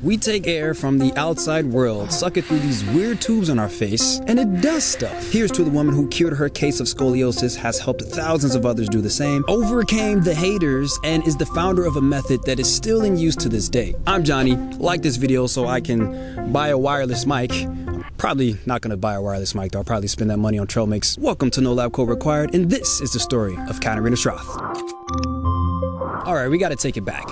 We take air from the outside world, suck it through these weird tubes on our face, and it does stuff. Here's to the woman who cured her case of scoliosis, has helped thousands of others do the same, overcame the haters, and is the founder of a method that is still in use to this day. I'm Johnny. Like this video so I can buy a wireless mic. I'm probably not gonna buy a wireless mic though. I'll probably spend that money on trail mix. Welcome to No Lab Coat Required, and this is the story of Katharina Schroth. Alright, we gotta take it back.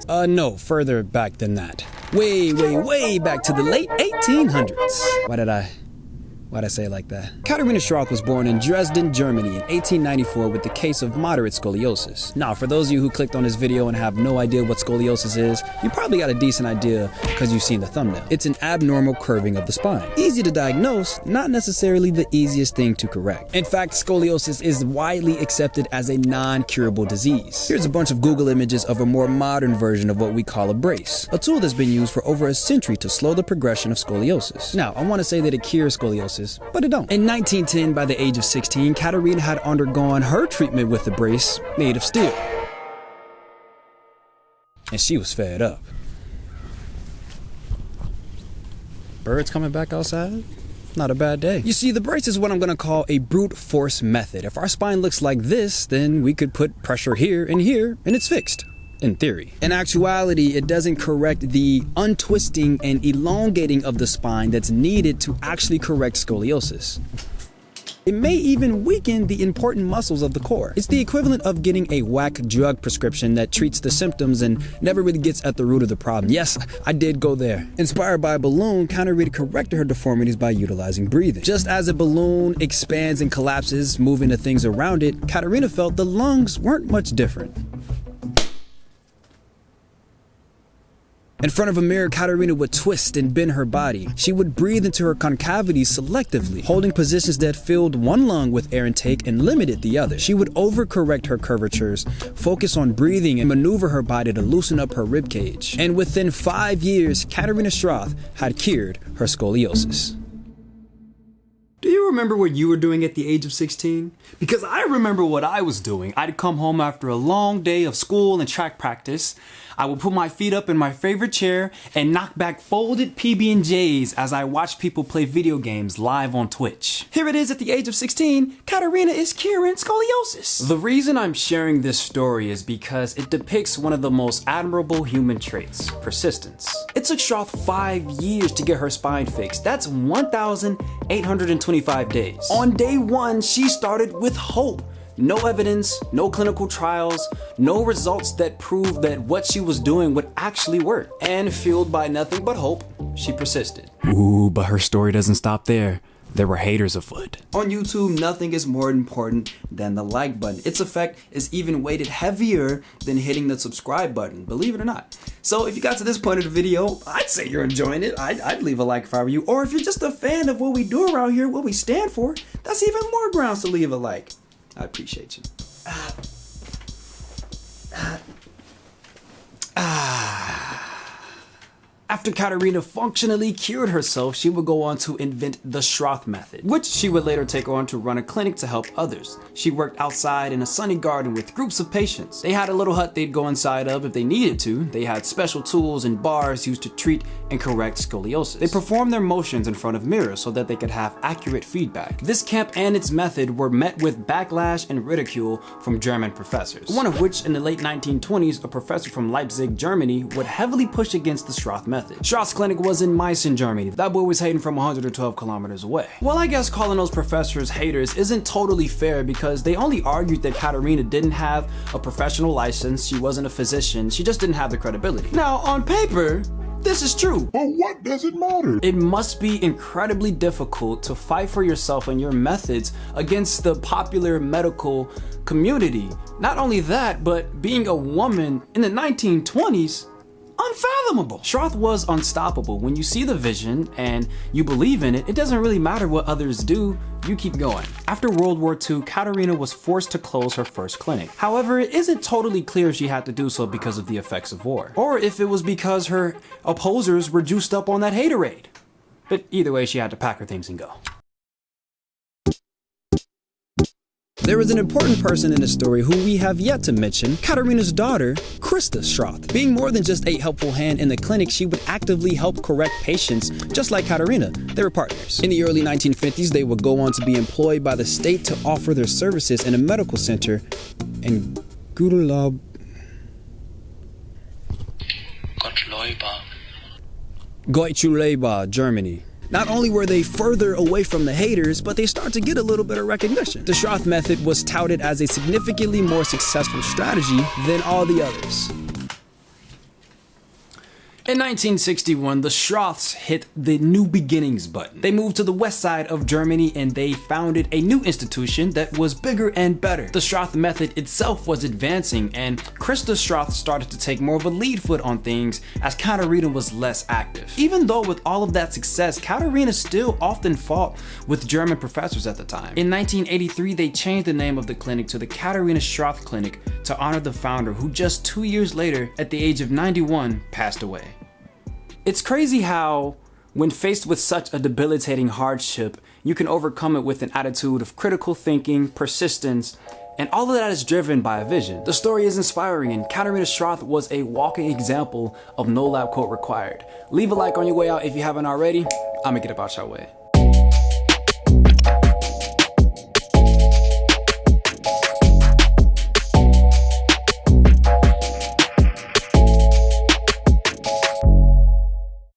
No, further back than that. Way back to the late 1800s. Why'd I say it like that? Katharina Schroth was born in Dresden, Germany in 1894 with the case of moderate scoliosis. Now, for those of you who clicked on this video and have no idea what scoliosis is, you probably got a decent idea because you've seen the thumbnail. It's an abnormal curving of the spine. Easy to diagnose, not necessarily the easiest thing to correct. In fact, scoliosis is widely accepted as a non-curable disease. Here's a bunch of Google images of a more modern version of what we call a brace, a tool that's been used for over a century to slow the progression of scoliosis. Now, I want to say that it cures scoliosis, but it don't. In 1910, by the age of 16, Katharina had undergone her treatment with the brace made of steel. And she was fed up. Birds coming back outside? Not a bad day. You see, the brace is what I'm gonna call a brute force method. If our spine looks like this, then we could put pressure here, and it's fixed. In theory. In actuality, it doesn't correct the untwisting and elongating of the spine that's needed to actually correct scoliosis. It may even weaken the important muscles of the core. It's the equivalent of getting a whack drug prescription that treats the symptoms and never really gets at the root of the problem. Yes, I did go there. Inspired by a balloon, Katharina corrected her deformities by utilizing breathing. Just as a balloon expands and collapses, moving the things around it, Katharina felt the lungs weren't much different. In front of a mirror, Katharina would twist and bend her body. She would breathe into her concavities selectively, holding positions that filled one lung with air intake and limited the other. She would overcorrect her curvatures, focus on breathing, and maneuver her body to loosen up her rib cage. And within 5 years, Katharina Schroth had cured her scoliosis. Do you remember what you were doing at the age of 16? Because I remember what I was doing. I'd come home after a long day of school and track practice. I would put my feet up in my favorite chair and knock back folded PB&Js as I watched people play video games live on Twitch. Here it is at the age of 16, Katharina is curing scoliosis. The reason I'm sharing this story is because it depicts one of the most admirable human traits, persistence. It took Schroth 5 years to get her spine fixed. That's 1,825 days. On day one, she started with hope. No evidence, no clinical trials, no results that proved that what she was doing would actually work. And fueled by nothing but hope, she persisted. Ooh, but her story doesn't stop there. There were haters afoot. On YouTube, nothing is more important than the like button. Its effect is even weighted heavier than hitting the subscribe button, believe it or not. So if you got to this point of the video, I'd say you're enjoying it. I'd leave a like if I were you. Or if you're just a fan of what we do around here, what we stand for, that's even more grounds to leave a like. I appreciate you. After Katharina functionally cured herself, she would go on to invent the Schroth method, which she would later take on to run a clinic to help others. She worked outside in a sunny garden with groups of patients. They had a little hut they'd go inside of if they needed to. They had special tools and bars used to treat and correct scoliosis. They performed their motions in front of mirrors so that they could have accurate feedback. This camp and its method were met with backlash and ridicule from German professors, one of which in the late 1920s, a professor from Leipzig, Germany, would heavily push against the Schroth method. Schroth's clinic was in Meissen, Germany. That boy was hating from 112 kilometers away. Well, I guess calling those professors haters isn't totally fair because they only argued that Katharina didn't have a professional license, she wasn't a physician, she just didn't have the credibility. Now, on paper, this is true. But what does it matter? It must be incredibly difficult to fight for yourself and your methods against the popular medical community. Not only that, but being a woman in the 1920s, unfathomable. Schroth was unstoppable. When you see the vision and you believe in it, it doesn't really matter what others do, you keep going. After World War II, Katharina was forced to close her first clinic. However, it isn't totally clear if she had to do so because of the effects of war, or if it was because her opposers were juiced up on that haterade. But either way, she had to pack her things and go. There is an important person in the story who we have yet to mention, Katharina's daughter, Krista Schroth. Being more than just a helpful hand in the clinic, she would actively help correct patients, just like Katharina. They were partners. In the early 1950s, they would go on to be employed by the state to offer their services in a medical center in Gottschuleba, Germany. Not only were they further away from the haters, but they start to get a little bit of recognition. The Schroth method was touted as a significantly more successful strategy than all the others. In 1961, the Schroths hit the New Beginnings button. They moved to the west side of Germany and they founded a new institution that was bigger and better. The Schroth method itself was advancing and Krista Schroth started to take more of a lead foot on things as Katharina was less active. Even though with all of that success, Katharina still often fought with German professors at the time. In 1983, they changed the name of the clinic to the Katharina Schroth Clinic to honor the founder, who just 2 years later, at the age of 91, passed away. It's crazy how, when faced with such a debilitating hardship, you can overcome it with an attitude of critical thinking, persistence, and all of that is driven by a vision. The story is inspiring, and Katharina Schroth was a walking example of no lab coat required. Leave a like on your way out if you haven't already. I'ma get about your way.